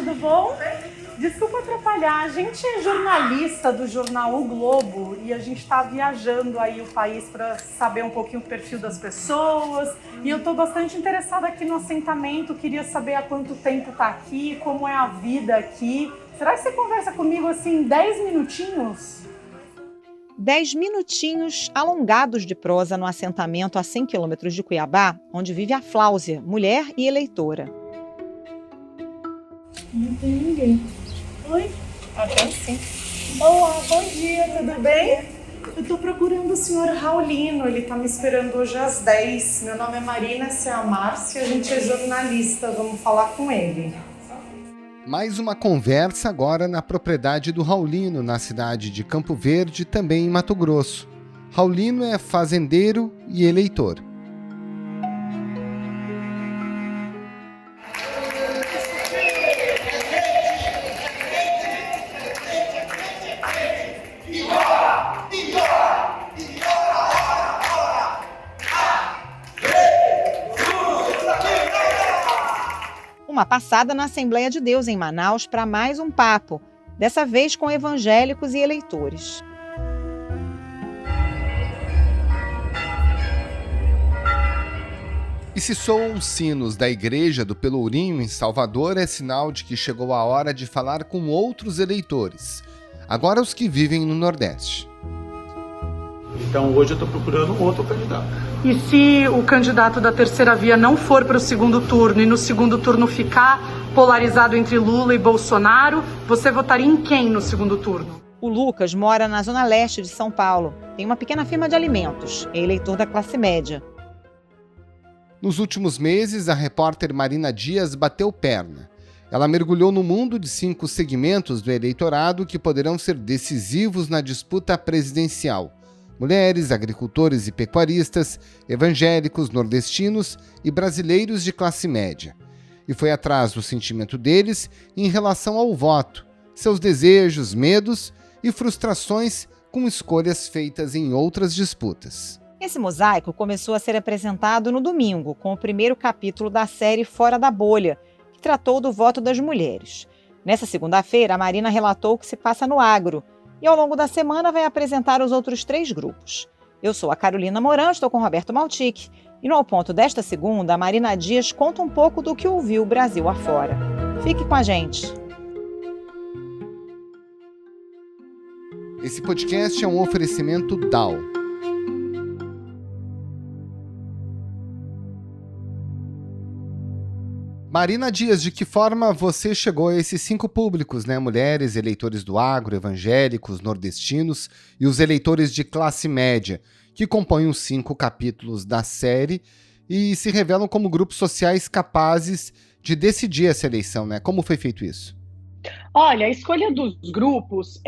tudo bom? Desculpa atrapalhar, a gente é jornalista do jornal O Globo e a gente está viajando aí o país para saber um pouquinho o perfil das pessoas e eu estou bastante interessada aqui no assentamento, queria saber há quanto tempo está aqui, como é a vida aqui. Será que você conversa comigo assim 10 minutinhos? 10 minutinhos alongados de prosa no assentamento a 100 quilômetros de Cuiabá, onde vive a Fláusia, mulher e eleitora. Não tem ninguém. Oi? Tem sim. Olá, bom dia, tudo bem? Eu tô procurando o senhor Raulino, ele tá me esperando hoje às 10. Meu nome é Marina, essa é a Márcia, a gente é jornalista, vamos falar com ele. Mais uma conversa agora na propriedade do Raulino, na cidade de Campo Verde, também em Mato Grosso. Raulino é fazendeiro e eleitor. Uma passada na Assembleia de Deus em Manaus para mais um papo, dessa vez com evangélicos e eleitores. E se soam os sinos da Igreja do Pelourinho, em Salvador, é sinal de que chegou a hora de falar com outros eleitores, agora os que vivem no Nordeste. Então hoje eu estou procurando outro candidato. E se o candidato da terceira via não for para o segundo turno e no segundo turno ficar polarizado entre Lula e Bolsonaro, você votaria em quem no segundo turno? O Lucas mora na zona leste de São Paulo, tem uma pequena firma de alimentos, é eleitor da classe média. Nos últimos meses, a repórter Marina Dias bateu perna. Ela mergulhou no mundo de 5 segmentos do eleitorado que poderão ser decisivos na disputa presidencial: mulheres, agricultores e pecuaristas, evangélicos, nordestinos e brasileiros de classe média. E foi atrás do sentimento deles em relação ao voto, seus desejos, medos e frustrações com escolhas feitas em outras disputas. Esse mosaico começou a ser apresentado no domingo, com o primeiro capítulo da série Fora da Bolha, que tratou do voto das mulheres. Nessa segunda-feira, a Marina relatou o que se passa no agro, e ao longo da semana vai apresentar os outros 3 grupos. Eu sou a Carolina Moran, estou com o Roberto Maltic, e no Ao Ponto desta segunda, a Marina Dias conta um pouco do que ouviu o Brasil afora. Fique com a gente. Esse podcast é um oferecimento DAO. Marina Dias, de que forma você chegou a esses 5 públicos, né? Mulheres, eleitores do agro, evangélicos, nordestinos e os eleitores de classe média, que compõem os 5 capítulos da série e se revelam como grupos sociais capazes de decidir essa eleição, né? Como foi feito isso? Olha, a escolha dos grupos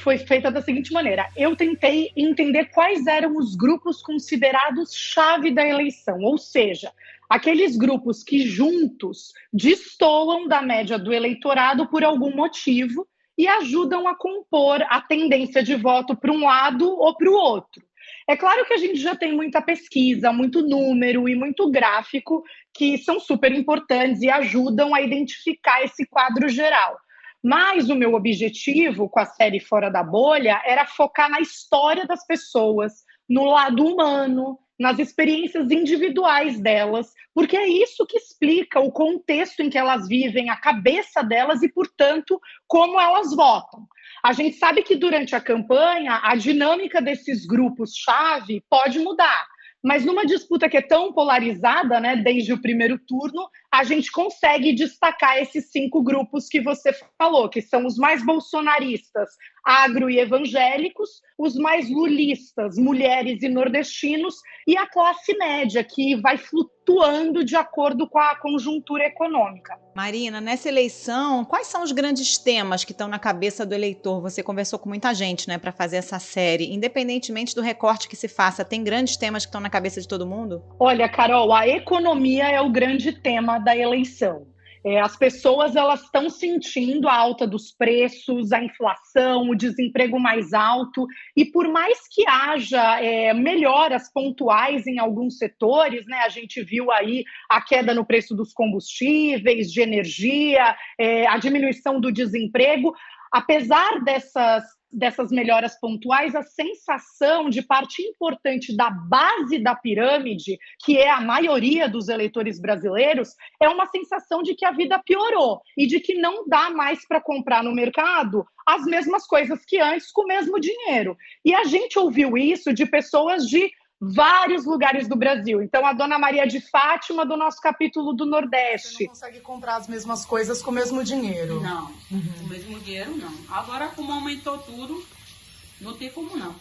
foi feita da seguinte maneira. Eu tentei entender quais eram os grupos considerados chave da eleição, ou seja, aqueles grupos que juntos destoam da média do eleitorado por algum motivo e ajudam a compor a tendência de voto para um lado ou para o outro. É claro que a gente já tem muita pesquisa, muito número e muito gráfico que são super importantes e ajudam a identificar esse quadro geral. Mas o meu objetivo com a série Fora da Bolha era focar na história das pessoas, no lado humano, nas experiências individuais delas, porque é isso que explica o contexto em que elas vivem, a cabeça delas e, portanto, como elas votam. A gente sabe que durante a campanha a dinâmica desses grupos-chave pode mudar, mas numa disputa que é tão polarizada, né, desde o primeiro turno, a gente consegue destacar esses 5 grupos que você falou, que são os mais bolsonaristas, agro e evangélicos, os mais lulistas, mulheres e nordestinos, e a classe média, que vai flutuando de acordo com a conjuntura econômica. Marina, nessa eleição, quais são os grandes temas que estão na cabeça do eleitor? Você conversou com muita gente, né, para fazer essa série. Independentemente do recorte que se faça, tem grandes temas que estão na cabeça de todo mundo? Olha, Carol, a economia é o grande tema da eleição. As pessoas elas estão sentindo a alta dos preços, a inflação, o desemprego mais alto, e por mais que haja melhoras pontuais em alguns setores, né, a gente viu aí a queda no preço dos combustíveis, de energia, a diminuição do desemprego, apesar dessas melhoras pontuais, a sensação de parte importante da base da pirâmide, que é a maioria dos eleitores brasileiros, é uma sensação de que a vida piorou e de que não dá mais para comprar no mercado as mesmas coisas que antes com o mesmo dinheiro. E a gente ouviu isso de pessoas de vários lugares do Brasil. Então, a Dona Maria de Fátima, do nosso capítulo do Nordeste. Você não consegue comprar as mesmas coisas com o mesmo dinheiro? Não, com o mesmo dinheiro não. Agora, como aumentou tudo, não tem como não.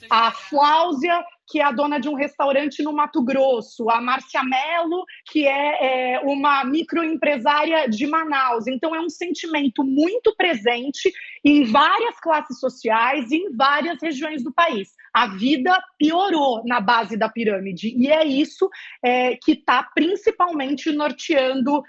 A Fláusia, que é a dona de um restaurante no Mato Grosso, a Márcia Mello, que é uma microempresária de Manaus. Então, é um sentimento muito presente em várias classes sociais e em várias regiões do país. A vida piorou na base da pirâmide, e é isso que está principalmente norteando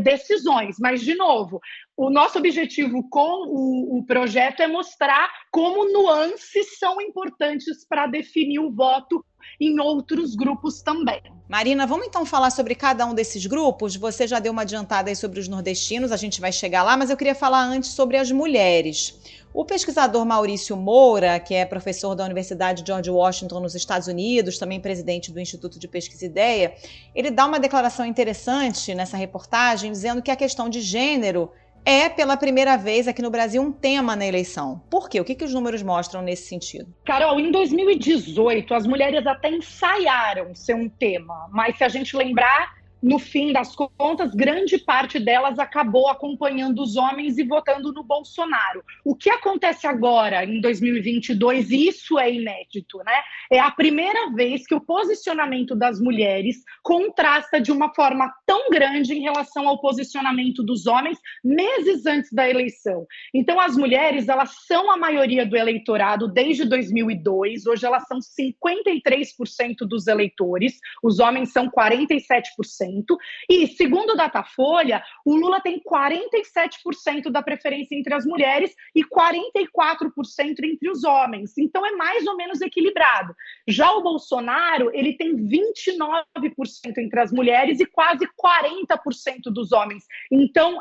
decisões. Mas, de novo, o nosso objetivo com o projeto é mostrar como nuances são importantes para definir o voto em outros grupos também. Marina, vamos então falar sobre cada um desses grupos? Você já deu uma adiantada aí sobre os nordestinos, a gente vai chegar lá, mas eu queria falar antes sobre as mulheres. O pesquisador Maurício Moura, que é professor da Universidade George Washington nos Estados Unidos, também presidente do Instituto de Pesquisa Ideia, ele dá uma declaração interessante nessa reportagem, dizendo que a questão de gênero é, pela primeira vez aqui no Brasil, um tema na eleição. Por quê? O que os números mostram nesse sentido? Carol, em 2018, as mulheres até ensaiaram ser um tema, mas se a gente lembrar, no fim das contas, grande parte delas acabou acompanhando os homens e votando no Bolsonaro. O que acontece agora, em 2022, e isso é inédito, né? É a primeira vez que o posicionamento das mulheres contrasta de uma forma tão grande em relação ao posicionamento dos homens meses antes da eleição. Então, as mulheres, elas são a maioria do eleitorado desde 2002, hoje elas são 53% dos eleitores, os homens são 47%. E, segundo o Datafolha, o Lula tem 47% da preferência entre as mulheres e 44% entre os homens. Então, é mais ou menos equilibrado. Já o Bolsonaro, ele tem 29% entre as mulheres e quase 40% dos homens. Então,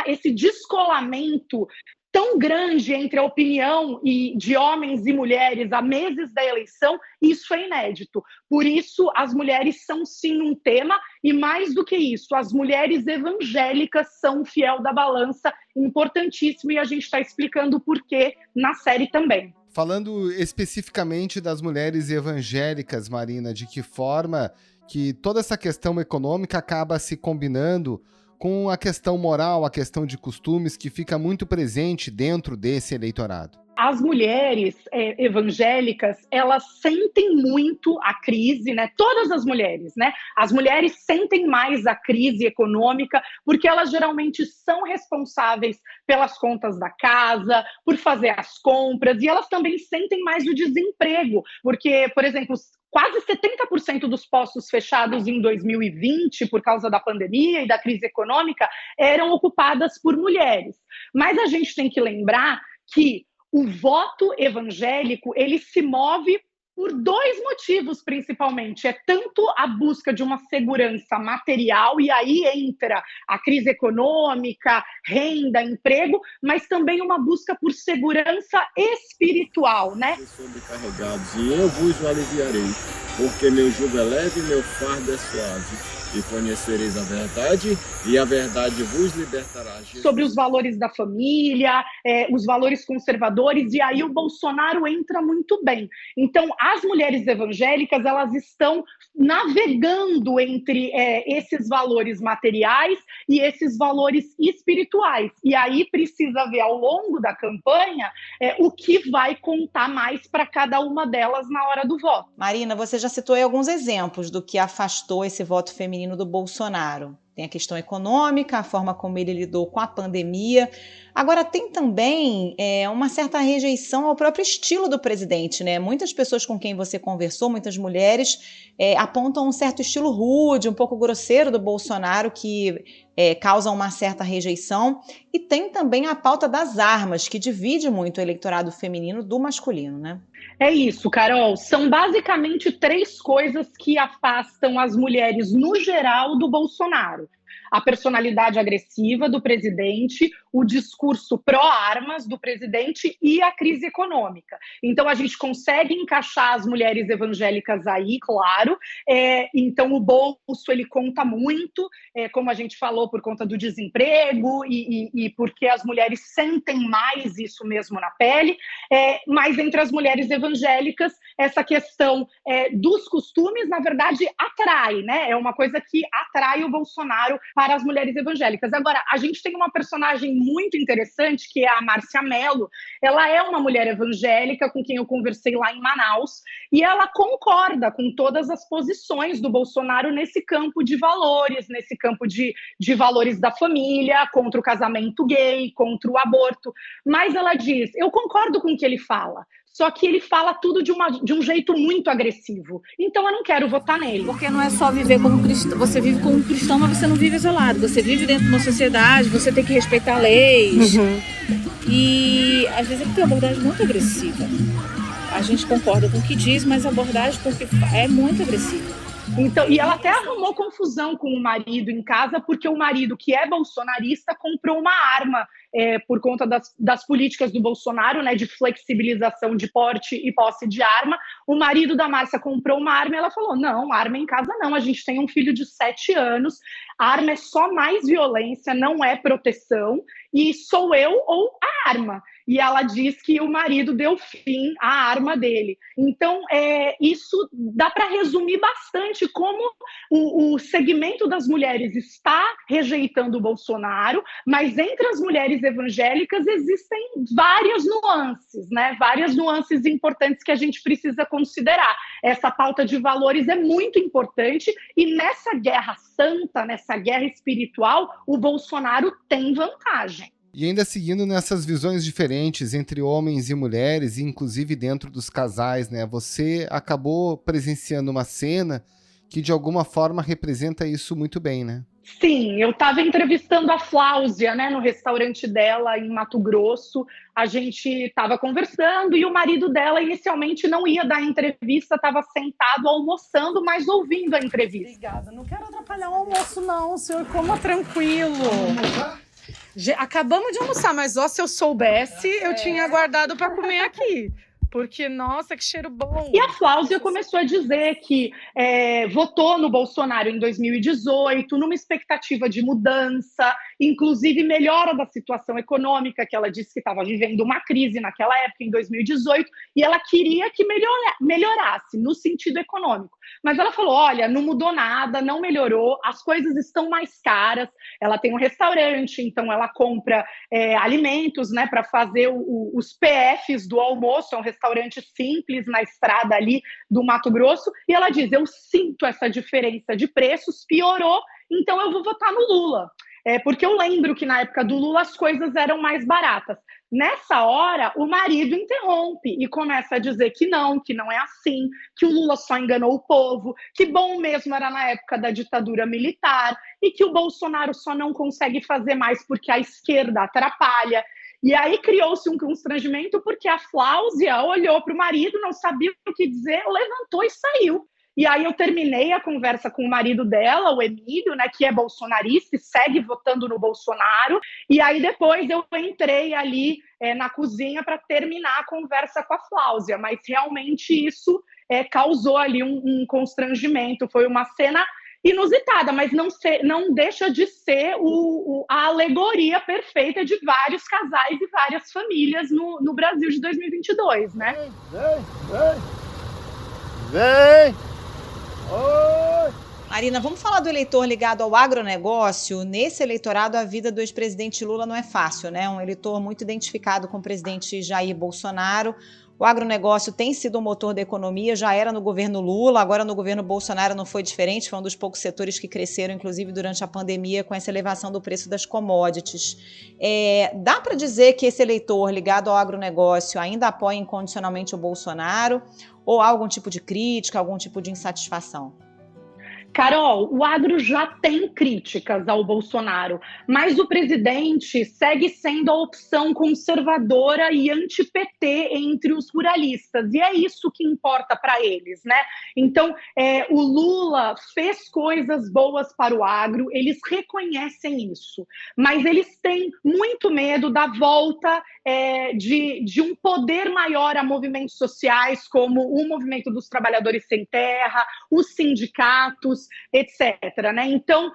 esse descolamento tão grande entre a opinião de homens e mulheres há meses da eleição, isso é inédito. Por isso, as mulheres são sim um tema, e mais do que isso, as mulheres evangélicas são o fiel da balança, importantíssimo, e a gente está explicando o porquê na série também. Falando especificamente das mulheres evangélicas, Marina, de que forma que toda essa questão econômica acaba se combinando com a questão moral, a questão de costumes, que fica muito presente dentro desse eleitorado? As mulheres evangélicas, elas sentem muito a crise, né? Todas as mulheres, né? As mulheres sentem mais a crise econômica porque elas geralmente são responsáveis pelas contas da casa, por fazer as compras, e elas também sentem mais o desemprego, porque, por exemplo, quase 70% dos postos fechados em 2020, por causa da pandemia e da crise econômica, eram ocupadas por mulheres. Mas a gente tem que lembrar que o voto evangélico, ele se move por dois motivos, principalmente. É tanto a busca de uma segurança material, e aí entra a crise econômica, renda, emprego, mas também uma busca por segurança espiritual, né? Sobrecarregados, e eu vos aliviarei, porque meu jugo é leve e meu fardo é suave. E conhecereis a verdade, e a verdade vos libertará. Sobre os valores da família, os valores conservadores, e aí o Bolsonaro entra muito bem. Então, as mulheres evangélicas, elas estão navegando entre esses valores materiais e esses valores espirituais. E aí precisa ver ao longo da campanha o que vai contar mais para cada uma delas na hora do voto. Marina, você já citou aí alguns exemplos do que afastou esse voto feminino do Bolsonaro. Tem a questão econômica, a forma como ele lidou com a pandemia. Agora, tem também uma certa rejeição ao próprio estilo do presidente, né? Muitas pessoas com quem você conversou, muitas mulheres, apontam um certo estilo rude, um pouco grosseiro do Bolsonaro, que causa uma certa rejeição. E tem também a pauta das armas, que divide muito o eleitorado feminino do masculino, né? É isso, Carol. São basicamente 3 coisas que afastam as mulheres, no geral, do Bolsonaro. A personalidade agressiva do presidente, o discurso pró-armas do presidente e a crise econômica. Então, a gente consegue encaixar as mulheres evangélicas aí, claro. Então, o bolso, ele conta muito, como a gente falou, por conta do desemprego e porque as mulheres sentem mais isso mesmo na pele. Mas entre as mulheres evangélicas, essa questão dos costumes, na verdade, atrai, né? É uma coisa que atrai o Bolsonaro para as mulheres evangélicas. Agora, a gente tem uma personagem muito interessante, que é a Márcia Mello. Ela é uma mulher evangélica com quem eu conversei lá em Manaus, e ela concorda com todas as posições do Bolsonaro nesse campo de valores, nesse campo de valores da família, contra o casamento gay, contra o aborto. Mas ela diz, eu concordo com o que ele fala, só que ele fala tudo de um jeito muito agressivo. Então eu não quero votar nele. Porque não é só viver como cristão. Você vive como um cristão, mas você não vive isolado. Você vive dentro de uma sociedade, você tem que respeitar leis. E às vezes ele tem uma abordagem muito agressiva. A gente concorda com o que diz, mas a abordagem é muito agressiva. Então, e ela até arrumou confusão com o marido em casa, porque o marido, que é bolsonarista, comprou uma arma por conta das políticas do Bolsonaro, né, de flexibilização de porte e posse de arma. O marido da Márcia comprou uma arma e ela falou, não, arma em casa não, a gente tem um filho de 7 anos, a arma é só mais violência, não é proteção, e sou eu ou a arma. E ela diz que o marido deu fim à arma dele. Então, isso dá para resumir bastante como o segmento das mulheres está rejeitando o Bolsonaro, mas entre as mulheres evangélicas existem várias nuances, né? Várias nuances importantes que a gente precisa considerar. Essa pauta de valores é muito importante e nessa guerra santa, nessa guerra espiritual, o Bolsonaro tem vantagem. E ainda seguindo nessas visões diferentes entre homens e mulheres, inclusive dentro dos casais, né? Você acabou presenciando uma cena que de alguma forma representa isso muito bem, né? Sim, eu estava entrevistando a Fláusia, né, no restaurante dela em Mato Grosso. A gente estava conversando e o marido dela inicialmente não ia dar entrevista, estava sentado almoçando, mas ouvindo a entrevista. Obrigada, não quero atrapalhar o almoço não, o senhor coma tranquilo. Acabamos de almoçar, mas se eu soubesse, eu tinha guardado para comer aqui. Porque, nossa, que cheiro bom. E a Fláusia começou a dizer que votou no Bolsonaro em 2018, numa expectativa de mudança, inclusive melhora da situação econômica, que ela disse que estava vivendo uma crise naquela época, em 2018, e ela queria que melhorasse no sentido econômico. Mas ela falou, olha, não mudou nada, não melhorou, as coisas estão mais caras, ela tem um restaurante, então ela compra alimentos, né, para fazer os PFs do almoço, é um restaurante simples na estrada ali do Mato Grosso, e ela diz, eu sinto essa diferença de preços, piorou, então eu vou votar no Lula. Porque eu lembro que na época do Lula as coisas eram mais baratas. Nessa hora, o marido interrompe e começa a dizer que não é assim, que o Lula só enganou o povo, que bom mesmo era na época da ditadura militar e que o Bolsonaro só não consegue fazer mais porque a esquerda atrapalha. E aí criou-se um constrangimento porque a Fláusia olhou para o marido, não sabia o que dizer, levantou e saiu. E aí eu terminei a conversa com o marido dela, o Emílio, né, que é bolsonarista e segue votando no Bolsonaro. E aí depois eu entrei ali na cozinha para terminar a conversa com a Fláusia. Mas realmente isso causou ali um constrangimento. Foi uma cena inusitada, mas não deixa de ser a alegoria perfeita de vários casais e várias famílias no Brasil de 2022, né? Vem! Marina, vamos falar do eleitor ligado ao agronegócio. Nesse eleitorado, a vida do ex-presidente Lula não é fácil, né? Um eleitor muito identificado com o presidente Jair Bolsonaro. O agronegócio tem sido um motor da economia, já era no governo Lula, agora no governo Bolsonaro não foi diferente, foi um dos poucos setores que cresceram, inclusive durante a pandemia, com essa elevação do preço das commodities. Dá para dizer que esse eleitor ligado ao agronegócio ainda apoia incondicionalmente o Bolsonaro ou há algum tipo de crítica, algum tipo de insatisfação? Carol, o agro já tem críticas ao Bolsonaro, mas o presidente segue sendo a opção conservadora e anti-PT entre os ruralistas, e é isso que importa para eles, né? Então, o Lula fez coisas boas para o agro, eles reconhecem isso, mas eles têm muito medo da volta de um poder maior a movimentos sociais, como o movimento dos trabalhadores sem terra, os sindicatos, etc. Né? Então,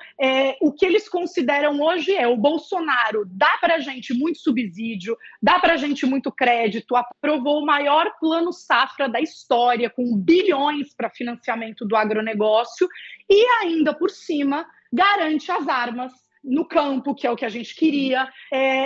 o que eles consideram hoje o Bolsonaro dá para a gente muito subsídio, dá para a gente muito crédito, aprovou o maior plano safra da história, com bilhões para financiamento do agronegócio, e ainda por cima garante as armas no campo, que é o que a gente queria,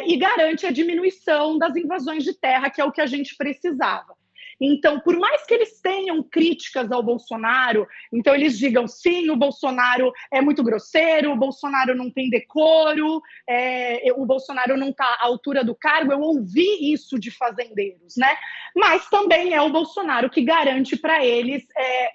e garante a diminuição das invasões de terra, que é o que a gente precisava. Então, por mais que eles tenham críticas ao Bolsonaro, então eles digam, sim, o Bolsonaro é muito grosseiro, o Bolsonaro não tem decoro, o Bolsonaro não está à altura do cargo, eu ouvi isso de fazendeiros, né? Mas também é o Bolsonaro que garante para eles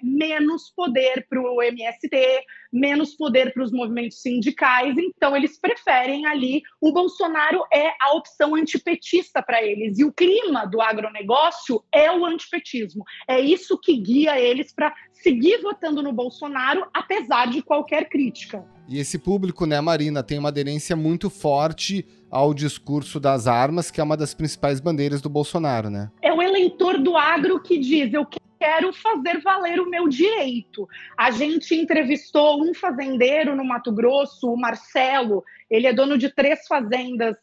menos poder para o MST, menos poder para os movimentos sindicais, então eles preferem ali, o Bolsonaro é a opção antipetista para eles, e o clima do agronegócio é o antipetismo, é isso que guia eles para seguir votando no Bolsonaro, apesar de qualquer crítica. E esse público, né, Marina, tem uma aderência muito forte ao discurso das armas, que é uma das principais bandeiras do Bolsonaro, né? É o eleitor do agro que diz, eu quero fazer valer o meu direito. A gente entrevistou um fazendeiro no Mato Grosso, o Marcelo, ele é dono de 3 fazendas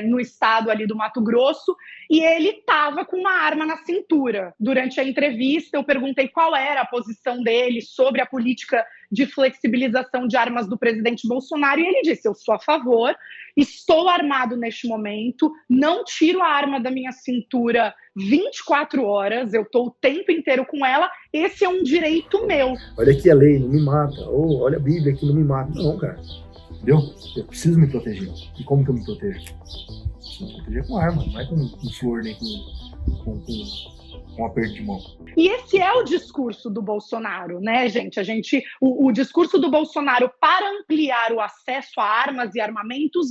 no estado ali do Mato Grosso, e ele estava com uma arma na cintura. Durante a entrevista, eu perguntei qual era a posição dele sobre a política de flexibilização de armas do presidente Bolsonaro, e ele disse, eu sou a favor, estou armado neste momento, não tiro a arma da minha cintura 24 horas, eu estou o tempo inteiro com ela, esse é um direito meu. Olha aqui a lei, não me mata, ou olha a Bíblia aqui, não me mata. Não, cara, entendeu? Eu preciso me proteger. E como que eu me protejo? Preciso me proteger com arma, não é com flor, nem com aperto de mão. E esse é o discurso do Bolsonaro, né, gente? O discurso do Bolsonaro para ampliar o acesso a armas e armamentos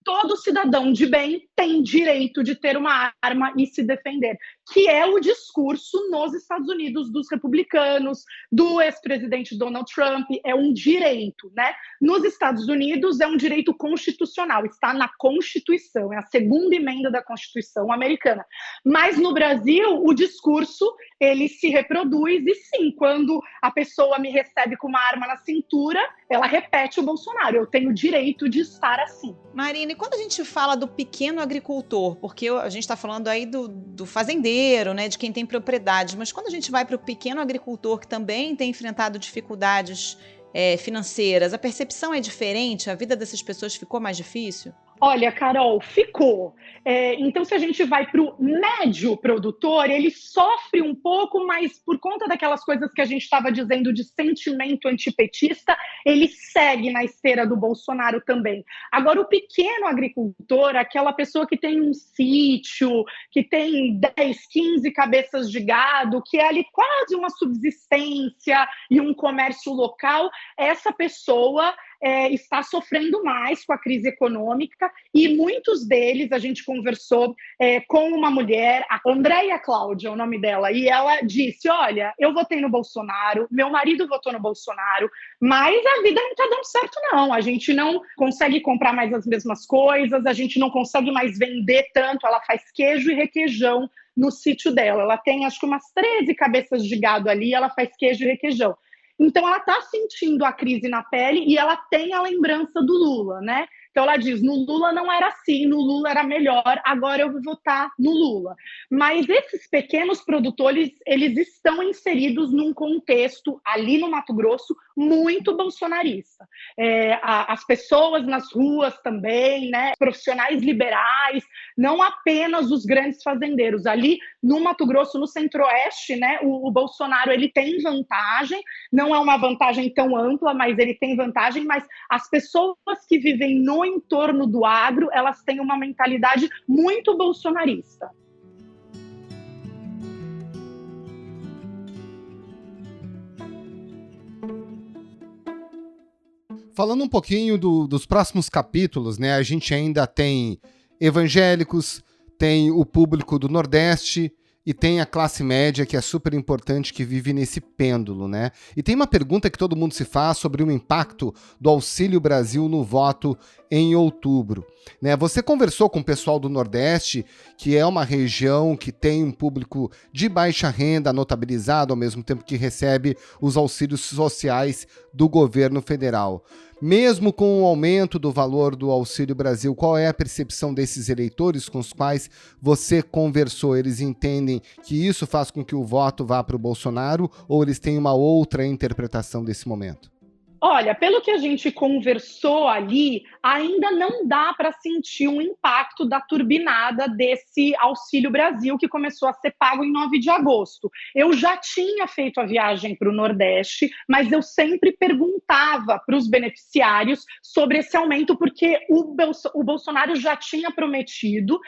todo cidadão de bem tem direito de ter uma arma e se defender, que é o discurso nos Estados Unidos dos republicanos, do ex-presidente Donald Trump, é um direito, né? Nos Estados Unidos é um direito constitucional, está na Constituição, é a 2ª emenda da Constituição americana. Mas no Brasil, o discurso, ele se reproduz e sim, quando a pessoa me recebe com uma arma na cintura, ela repete o Bolsonaro, eu tenho o direito de estar assim. Marina, e quando a gente fala do pequeno agricultor, porque a gente está falando aí do fazendeiro, né, de quem tem propriedades, mas quando a gente vai para o pequeno agricultor que também tem enfrentado dificuldades financeiras, a percepção é diferente? A vida dessas pessoas ficou mais difícil? Olha, Carol, ficou. Então, se a gente vai para o médio produtor, ele sofre um pouco, mas por conta daquelas coisas que a gente estava dizendo de sentimento antipetista, ele segue na esteira do Bolsonaro também. Agora, o pequeno agricultor, aquela pessoa que tem um sítio, que tem 10, 15 cabeças de gado, que é ali quase uma subsistência e um comércio local, essa pessoa está sofrendo mais com a crise econômica, e muitos deles, a gente conversou com uma mulher, a Andréia Cláudia, é o nome dela, e ela disse, olha, eu votei no Bolsonaro, meu marido votou no Bolsonaro, mas a vida não está dando certo não, a gente não consegue comprar mais as mesmas coisas, a gente não consegue mais vender tanto, ela faz queijo e requeijão no sítio dela, ela tem acho que umas 13 cabeças de gado ali, ela faz queijo e requeijão. Então, ela está sentindo a crise na pele e ela tem a lembrança do Lula, né? Então ela diz, no Lula não era assim, no Lula era melhor, agora eu vou votar no Lula. Mas esses pequenos produtores, eles estão inseridos num contexto, ali no Mato Grosso, muito bolsonarista. As pessoas nas ruas também, né, profissionais liberais, não apenas os grandes fazendeiros. Ali no Mato Grosso, no Centro-Oeste, né, o Bolsonaro ele tem vantagem, não é uma vantagem tão ampla, mas ele tem vantagem, mas as pessoas que vivem no entorno do agro, elas têm uma mentalidade muito bolsonarista. Falando um pouquinho dos próximos capítulos, né? A gente ainda tem evangélicos, tem o público do Nordeste e tem a classe média, que é super importante, que vive nesse pêndulo, né? E tem uma pergunta que todo mundo se faz sobre o impacto do Auxílio Brasil no voto em outubro, né? Você conversou com o pessoal do Nordeste, que é uma região que tem um público de baixa renda notabilizado, ao mesmo tempo que recebe os auxílios sociais do governo federal. Mesmo com o aumento do valor do Auxílio Brasil, qual é a percepção desses eleitores com os quais você conversou? Eles entendem que isso faz com que o voto vá para o Bolsonaro ou eles têm uma outra interpretação desse momento? Olha, pelo que a gente conversou ali, ainda não dá para sentir um impacto da turbinada desse Auxílio Brasil que começou a ser pago em 9 de agosto. Eu já tinha feito a viagem para o Nordeste, mas eu sempre perguntava para os beneficiários sobre esse aumento, porque o Bolsonaro já tinha prometido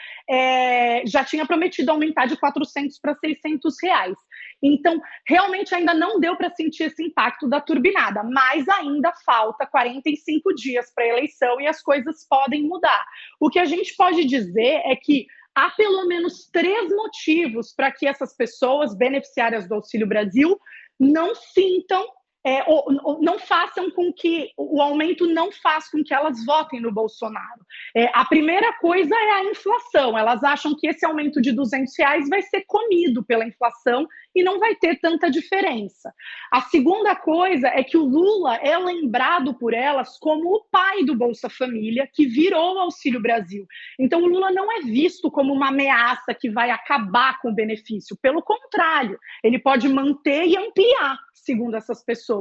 aumentar de 400 para 600 reais. Então, realmente ainda não deu para sentir esse impacto da turbinada, mas ainda falta 45 dias para a eleição e as coisas podem mudar. O que a gente pode dizer é que há pelo menos 3 motivos para que essas pessoas beneficiárias do Auxílio Brasil não sintam ou não façam com que o aumento não faça com que elas votem no Bolsonaro. A primeira coisa é a inflação. Elas acham que esse aumento de R$200 vai ser comido pela inflação e não vai ter tanta diferença. A segunda coisa é que o Lula é lembrado por elas como o pai do Bolsa Família, que virou o Auxílio Brasil. Então o Lula não é visto como uma ameaça que vai acabar com o benefício. Pelo contrário, ele pode manter e ampliar, segundo essas pessoas.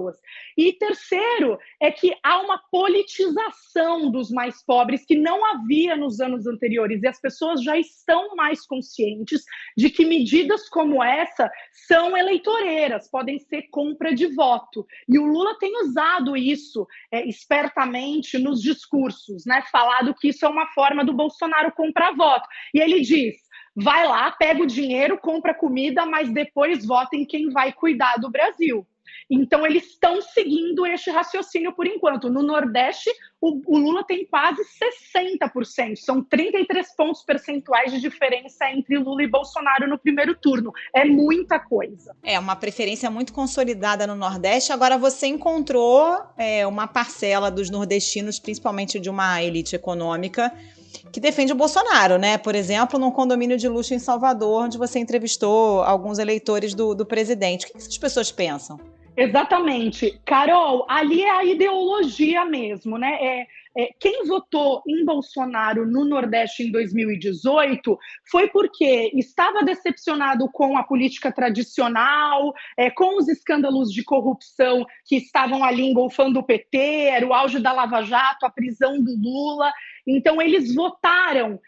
E terceiro, é que há uma politização dos mais pobres que não havia nos anos anteriores, e as pessoas já estão mais conscientes de que medidas como essa são eleitoreiras, podem ser compra de voto. E o Lula tem usado isso espertamente nos discursos, né? Falado que isso é uma forma do Bolsonaro comprar voto. E ele diz, vai lá, pega o dinheiro, compra comida, mas depois vota em quem vai cuidar do Brasil. Então, eles estão seguindo este raciocínio por enquanto. No Nordeste, o Lula tem quase 60%. São 33 pontos percentuais de diferença entre Lula e Bolsonaro no primeiro turno. É muita coisa. É uma preferência muito consolidada no Nordeste. Agora, você encontrou uma parcela dos nordestinos, principalmente de uma elite econômica, que defende o Bolsonaro, né? Por exemplo, num condomínio de luxo em Salvador, onde você entrevistou alguns eleitores do presidente. O que essas pessoas pensam? Exatamente. Carol, ali é a ideologia mesmo, né? Quem votou em Bolsonaro no Nordeste em 2018 foi porque estava decepcionado com a política tradicional, com os escândalos de corrupção que estavam ali engolfando o PT, era o auge da Lava Jato, a prisão do Lula. Então, eles votaram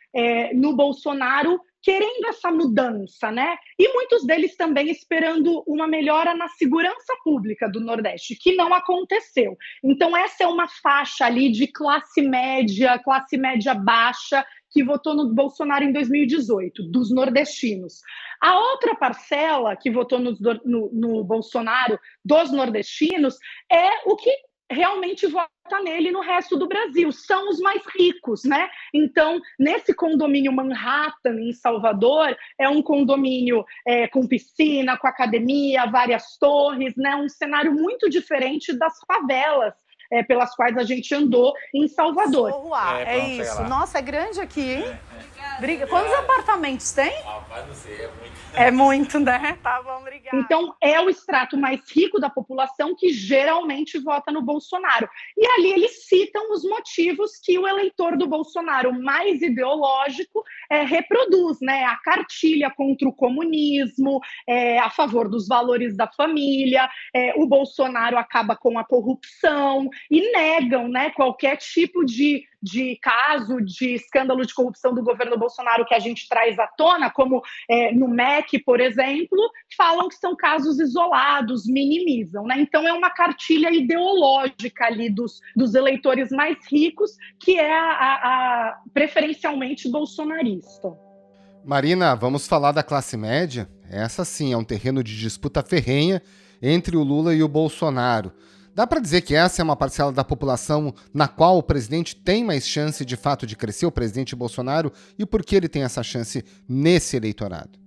no Bolsonaro querendo essa mudança, né? E muitos deles também esperando uma melhora na segurança pública do Nordeste, que não aconteceu. Então, essa é uma faixa ali de classe média baixa, que votou no Bolsonaro em 2018, dos nordestinos. A outra parcela que votou no Bolsonaro dos nordestinos é o que realmente vota nele no resto do Brasil, são os mais ricos, né? Então, nesse condomínio Manhattan, em Salvador, é um condomínio com piscina, com academia, várias torres, né? Um cenário muito diferente das favelas pelas quais a gente andou em Salvador. É isso. Nossa, é grande aqui, hein? Quantos apartamentos tem? Rapaz, não sei, é muito. É muito, né? Tá bom, obrigada. Então, é o extrato mais rico da população que geralmente vota no Bolsonaro. E ali eles citam os motivos que o eleitor do Bolsonaro mais ideológico reproduz, né? A cartilha contra o comunismo, a favor dos valores da família, o Bolsonaro acaba com a corrupção e negam, né, qualquer tipo de caso de escândalo de corrupção do governo Bolsonaro que a gente traz à tona, como no MEC, por exemplo, falam que são casos isolados, minimizam, né? Então é uma cartilha ideológica ali dos eleitores mais ricos, que é a preferencialmente bolsonarista. Marina, vamos falar da classe média? Essa sim é um terreno de disputa ferrenha entre o Lula e o Bolsonaro. Dá para dizer que essa é uma parcela da população na qual o presidente tem mais chance de fato de crescer, o presidente Bolsonaro, e por que ele tem essa chance nesse eleitorado?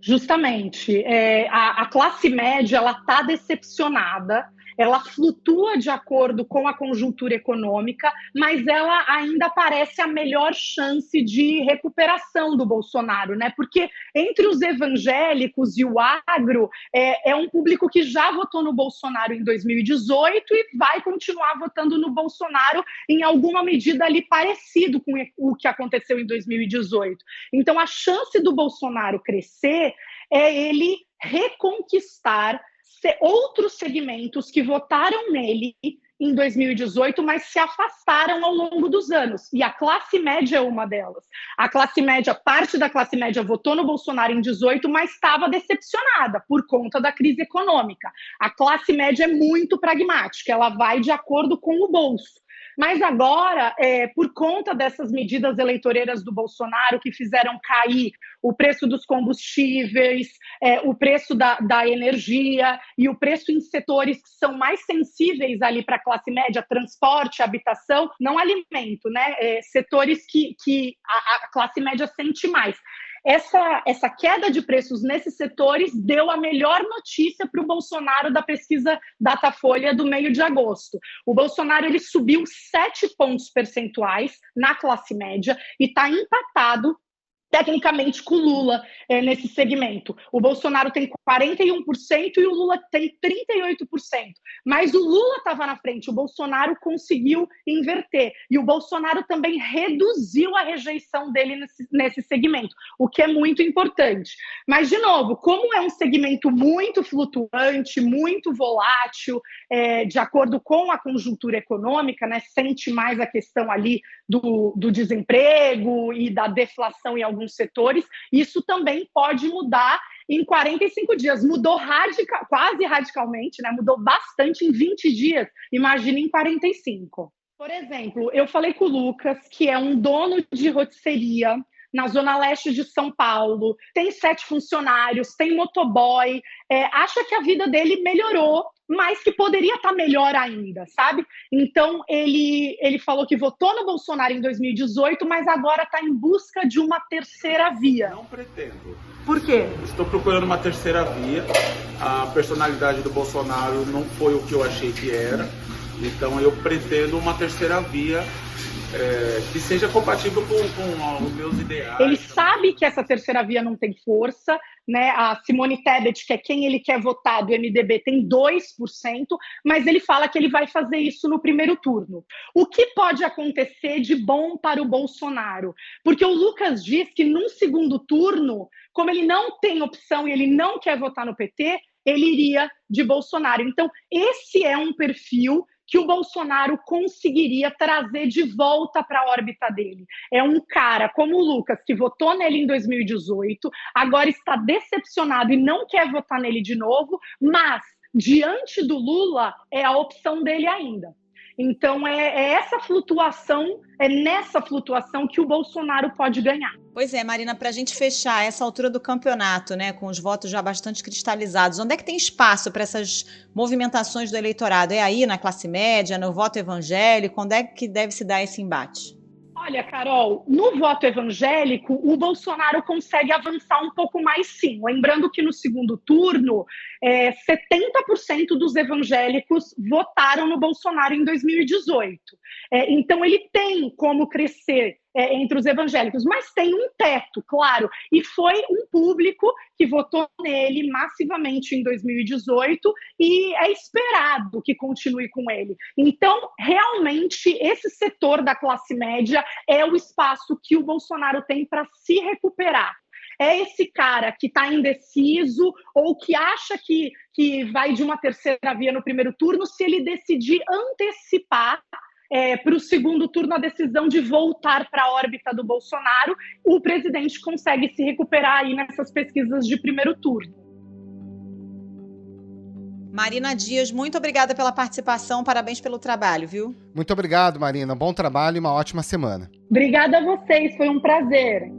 Justamente, a classe média ela está decepcionada, ela flutua de acordo com a conjuntura econômica, mas ela ainda parece a melhor chance de recuperação do Bolsonaro, né? Porque entre os evangélicos e o agro, é um público que já votou no Bolsonaro em 2018 e vai continuar votando no Bolsonaro em alguma medida ali parecido com o que aconteceu em 2018. Então, a chance do Bolsonaro crescer é ele reconquistar outros segmentos que votaram nele em 2018, mas se afastaram ao longo dos anos. E a classe média é uma delas. A classe média, parte da classe média votou no Bolsonaro em 18, mas estava decepcionada por conta da crise econômica. A classe média é muito pragmática, ela vai de acordo com o bolso. Mas agora, por conta dessas medidas eleitoreiras do Bolsonaro que fizeram cair o preço dos combustíveis, o preço da energia e o preço em setores que são mais sensíveis ali para a classe média, transporte, habitação, não alimento, né? Setores que a classe média sente mais. Essa queda de preços nesses setores deu a melhor notícia para o Bolsonaro da pesquisa Datafolha do meio de agosto. O Bolsonaro ele subiu 7 pontos percentuais na classe média e está empatado tecnicamente com o Lula nesse segmento. O Bolsonaro tem 41% e o Lula tem 38%. Mas o Lula estava na frente, o Bolsonaro conseguiu inverter. E o Bolsonaro também reduziu a rejeição dele nesse segmento, o que é muito importante. Mas, de novo, como é um segmento muito flutuante, muito volátil, de acordo com a conjuntura econômica, né, sente mais a questão ali do desemprego e da deflação em alguns setores, isso também pode mudar em 45 dias. Mudou quase radicalmente, né? Mudou bastante em 20 dias, imagina em 45. Por exemplo, eu falei com o Lucas, que é um dono de rotisseria na zona leste de São Paulo, tem 7 funcionários, tem motoboy, acha que a vida dele melhorou, mas que poderia estar melhor ainda, sabe? Então, ele falou que votou no Bolsonaro em 2018, mas agora está em busca de uma terceira via. Não pretendo. Por quê? Estou procurando uma terceira via. A personalidade do Bolsonaro não foi o que eu achei que era. Então, eu pretendo uma terceira via que seja compatível com os meus ideais. Ele sabe que essa terceira via não tem força, né? A Simone Tebet, que é quem ele quer votar do MDB, tem 2%, mas ele fala que ele vai fazer isso no primeiro turno. O que pode acontecer de bom para o Bolsonaro? Porque o Lucas diz que num segundo turno, como ele não tem opção e ele não quer votar no PT, ele iria de Bolsonaro. Então, esse é um perfil que o Bolsonaro conseguiria trazer de volta para a órbita dele. É um cara como o Lucas, que votou nele em 2018, agora está decepcionado e não quer votar nele de novo, mas, diante do Lula, é a opção dele ainda. Então, é nessa flutuação que o Bolsonaro pode ganhar. Pois é, Marina, para a gente fechar essa altura do campeonato, né, com os votos já bastante cristalizados, onde é que tem espaço para essas movimentações do eleitorado? É aí na classe média, no voto evangélico? Onde é que deve se dar esse embate? Olha, Carol, no voto evangélico, o Bolsonaro consegue avançar um pouco mais, sim. Lembrando que no segundo turno, 70% dos evangélicos votaram no Bolsonaro em 2018. Então, ele tem como crescer entre os evangélicos, mas tem um teto, claro, e foi um público que votou nele massivamente em 2018 e é esperado que continue com ele. Então, realmente, esse setor da classe média é o espaço que o Bolsonaro tem para se recuperar. É esse cara que está indeciso ou que acha que vai de uma terceira via no primeiro turno, se ele decidir antecipar para o segundo turno a decisão de voltar para a órbita do Bolsonaro, o presidente consegue se recuperar aí nessas pesquisas de primeiro turno. Marina Dias, muito obrigada pela participação, parabéns pelo trabalho, viu? Muito obrigado, Marina. Bom trabalho e uma ótima semana. Obrigada a vocês, foi um prazer.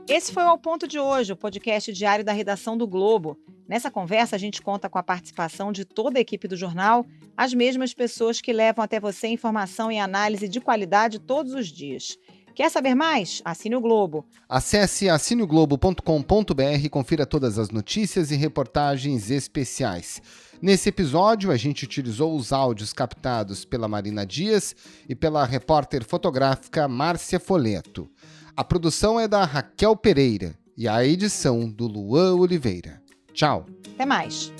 Esse foi o Ao Ponto de hoje, o podcast diário da redação do Globo. Nessa conversa, a gente conta com a participação de toda a equipe do jornal, as mesmas pessoas que levam até você informação e análise de qualidade todos os dias. Quer saber mais? Assine o Globo. Acesse assineoglobo.com.br e confira todas as notícias e reportagens especiais. Nesse episódio, a gente utilizou os áudios captados pela Marina Dias e pela repórter fotográfica Márcia Foleto. A produção é da Raquel Pereira e a edição do Luan Oliveira. Tchau. Até mais.